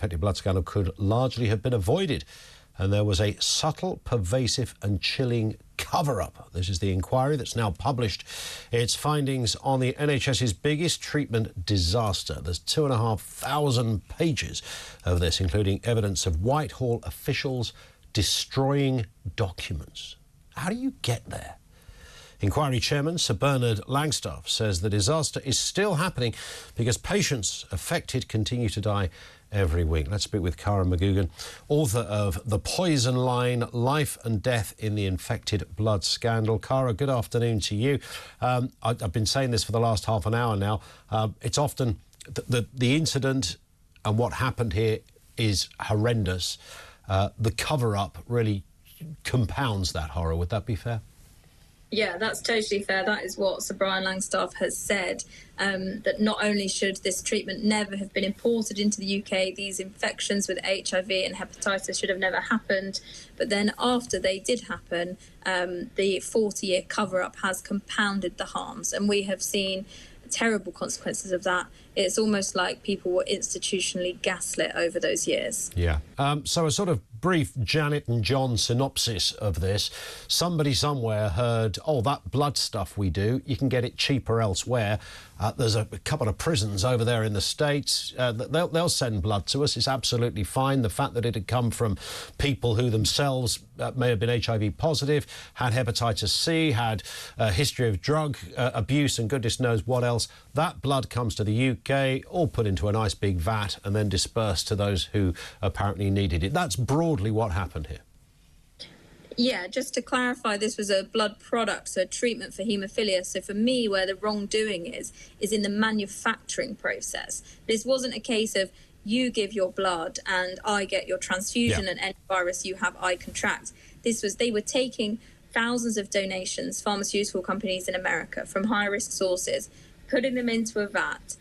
infected blood scandal could largely have been avoided. And there was a subtle, pervasive and chilling cover-up. This is the inquiry that's now published its findings on the NHS's biggest treatment disaster. There's 2,500 pages of this, including evidence of Whitehall officials destroying documents. How do you get there? Inquiry Chairman Sir Brian Langstaff says the disaster is still happening because patients affected continue to die every week. Let's speak with Cara McGoogan, author of The Poison Line, Life and Death in the Infected Blood Scandal. Cara, good afternoon to you. I've been saying this for the last half an hour now. It's often the incident and what happened here is horrendous. The cover-up really compounds that horror. Would that be fair? Yeah, that's totally fair. That is what Sir Brian Langstaff has said, that not only should this treatment never have been imported into the UK, these infections with HIV and hepatitis should have never happened, but then after they did happen, the 40-year cover-up has compounded the harms, and we have seen terrible consequences of that. It's almost like people were institutionally gaslit over those years. Yeah. So a sort of brief Janet and John synopsis of this. Somebody somewhere heard, oh, that blood stuff we do, you can get it cheaper elsewhere. There's a couple of prisons over there in the States. They'll send blood to us. It's absolutely fine. The fact that it had come from people who themselves may have been HIV positive, had hepatitis C, had a history of drug abuse and goodness knows what else. That blood comes to the UK, all put into a nice big vat and then dispersed to those who apparently needed it. That's broadly what happened here. Yeah, just to clarify, this was a blood product, so a treatment for haemophilia. So for me, where the wrongdoing is in the manufacturing process. This wasn't a case of you give your blood and I get your transfusion and any virus you have, I contract. This was, they were taking thousands of donations, pharmaceutical companies in America, from high-risk sources, putting them into a vat,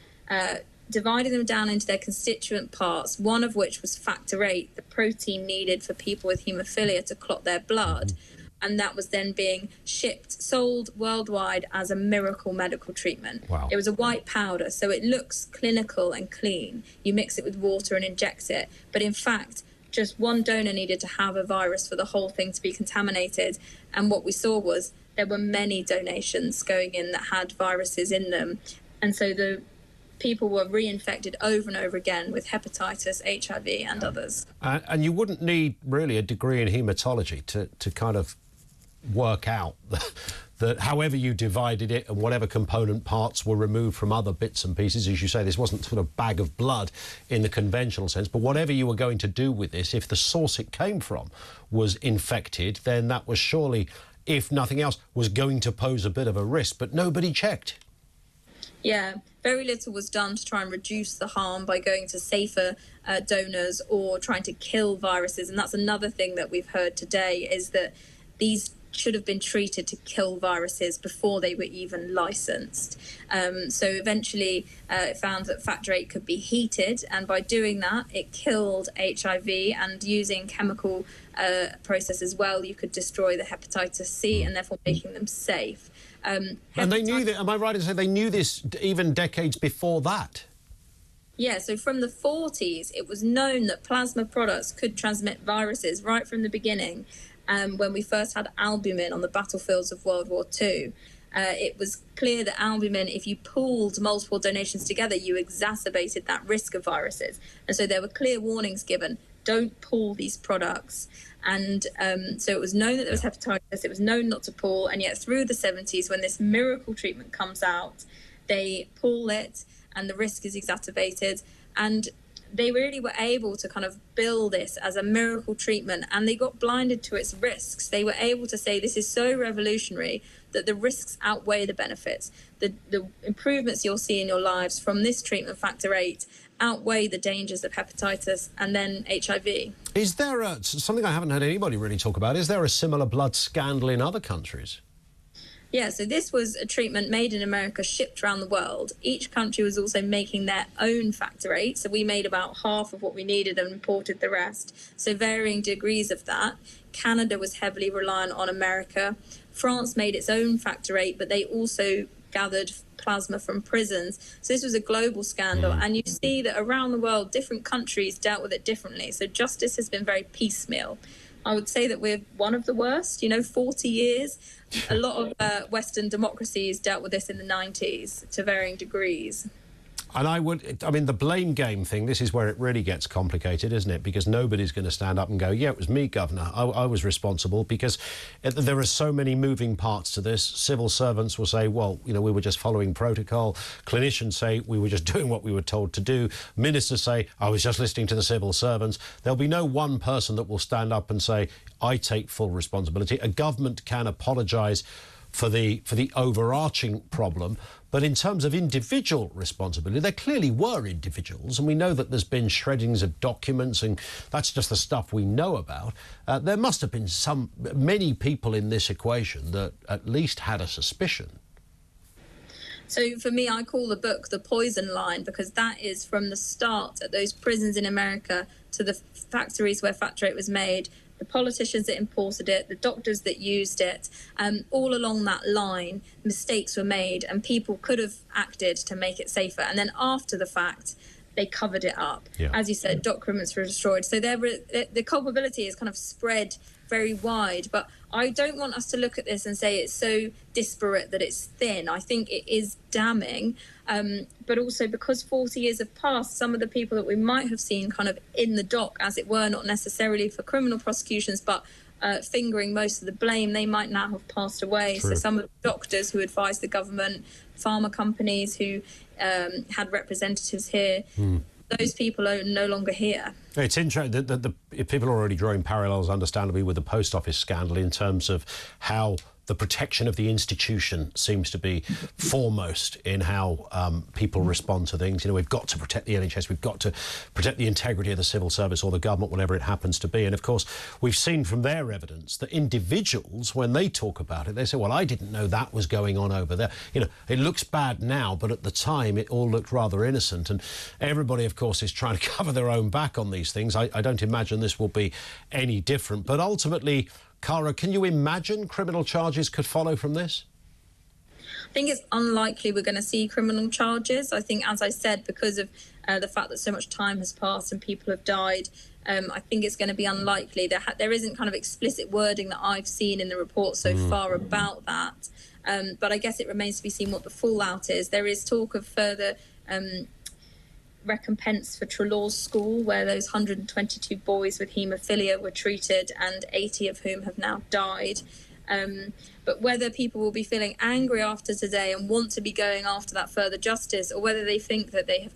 dividing them down into their constituent parts, one of which was factor VIII, the protein needed for people with haemophilia to clot their blood. And that was then being shipped, sold worldwide as a miracle medical treatment. Wow. It was a white powder, so it looks clinical and clean. You mix it with water and inject it. But in fact, just one donor needed to have a virus for the whole thing to be contaminated. And what we saw was there were many donations going in that had viruses in them. And so the people were reinfected over and over again with hepatitis, HIV and others. And you wouldn't need really a degree in haematology to kind of work out that however you divided it and whatever component parts were removed from other bits and pieces, as you say, this wasn't sort of bag of blood in the conventional sense, but whatever you were going to do with this, if the source it came from was infected, then that was surely, if nothing else, was going to pose a bit of a risk, but nobody checked. Yeah, very little was done to try and reduce the harm by going to safer donors or trying to kill viruses. And that's another thing that we've heard today, is that these should have been treated to kill viruses before they were even licensed. So eventually it found that factor VIII could be heated, and by doing that it killed HIV, and using chemical process as well you could destroy the hepatitis C and therefore making them safe. And they knew that, am I right in saying they knew this even decades before that? Yeah, so from the 40s it was known that plasma products could transmit viruses right from the beginning. When we first had albumin on the battlefields of World War II, it was clear that albumin, if you pooled multiple donations together, you exacerbated that risk of viruses. And so there were clear warnings given, don't pool these products. And so it was known that there was hepatitis, it was known not to pool, and yet through the 70s, when this miracle treatment comes out, they pool it and the risk is exacerbated. And they really were able to kind of bill this as a miracle treatment, and they got blinded to its risks. They were able to say this is so revolutionary that the risks outweigh the benefits. The improvements you'll see in your lives from this treatment, factor VIII, outweigh the dangers of hepatitis and then HIV. Is there something I haven't heard anybody really talk about, is there a similar blood scandal in other countries? Yeah, so this was a treatment made in America, shipped around the world. Each country was also making their own factor VIII, so we made about half of what we needed and imported the rest. So varying degrees of that. Canada was heavily reliant on America. France made its own factor VIII, but they also gathered plasma from prisons. So this was a global scandal, and you see that around the world, different countries dealt with it differently. So justice has been very piecemeal. I would say that we're one of the worst, 40 years. A lot of Western democracies dealt with this in the 90s to varying degrees. And I mean, the blame game thing, this is where it really gets complicated, isn't it? Because nobody's going to stand up and go, yeah, it was me, Governor. I was responsible, because there are so many moving parts to this. Civil servants will say, well, we were just following protocol. Clinicians say we were just doing what we were told to do. Ministers say, I was just listening to the civil servants. There'll be no one person that will stand up and say, I take full responsibility. A government can apologise for the overarching problem, but in terms of individual responsibility, there clearly were individuals, and we know that there's been shreddings of documents, and that's just the stuff we know about. There must have been many people in this equation that at least had a suspicion. So for me, I call the book The Poison Line, because that is from the start at those prisons in America to the factories where Factor 8 was made, the politicians that imported it, the doctors that used it, all along that line, mistakes were made and people could have acted to make it safer. And then after the fact, they covered it up. Yeah. As you said, documents were destroyed. So the culpability is kind of spread very wide. But I don't want us to look at this and say it's so disparate that it's thin. I think it is damning. But also because 40 years have passed, some of the people that we might have seen kind of in the dock, as it were, not necessarily for criminal prosecutions, but fingering most of the blame, they might now have passed away. True. So some of the doctors who advised the government, pharma companies who had representatives here, those people are no longer here. It's interesting that people are already drawing parallels, understandably, with the post office scandal in terms of how the protection of the institution seems to be foremost in how people respond to things. We've got to protect the NHS, we've got to protect the integrity of the civil service or the government, whatever it happens to be. And of course, we've seen from their evidence that individuals, when they talk about it, they say, well, I didn't know that was going on over there. It looks bad now, but at the time it all looked rather innocent. And everybody, of course, is trying to cover their own back on these things. I don't imagine this will be any different. But ultimately, Cara, can you imagine criminal charges could follow from this? I think it's unlikely we're going to see criminal charges. I think, as I said, because of the fact that so much time has passed and people have died, I think it's going to be unlikely. There isn't kind of explicit wording that I've seen in the report so far about that. But I guess it remains to be seen what the fallout is. There is talk of further recompense for Trelaw's school, where those 122 boys with haemophilia were treated and 80 of whom have now died. But whether people will be feeling angry after today and want to be going after that further justice, or whether they think that they've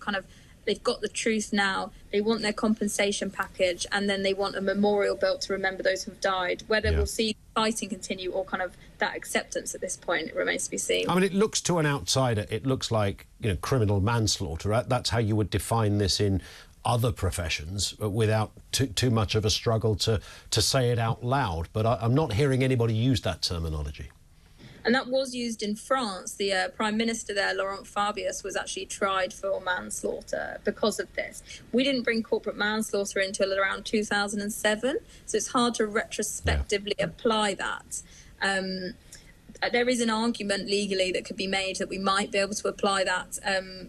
got the truth now, they want their compensation package, and then they want a memorial built to remember those who've died. Whether we'll see fighting continue or kind of that acceptance at this point, it remains to be seen. I mean, it looks to an outsider, it looks like criminal manslaughter. That's how you would define this in other professions, without too much of a struggle to say it out loud. But I'm not hearing anybody use that terminology. And that was used in France. The Prime Minister there, Laurent Fabius, was actually tried for manslaughter because of this. We didn't bring corporate manslaughter until around 2007, so it's hard to retrospectively apply that. There is an argument legally that could be made that we might be able to apply that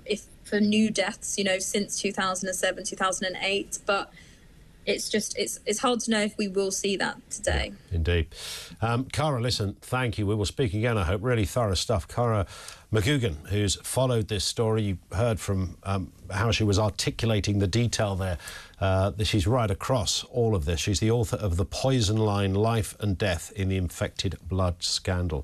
if for new deaths, since 2007, 2008, but it's hard to know if we will see that today. Yeah, indeed. Cara, listen, thank you. We will speak again, I hope. Really thorough stuff. Cara McGoogan, who's followed this story, you heard from how she was articulating the detail there. She's right across all of this. She's the author of The Poison Line, Life and Death in the Infected Blood Scandal.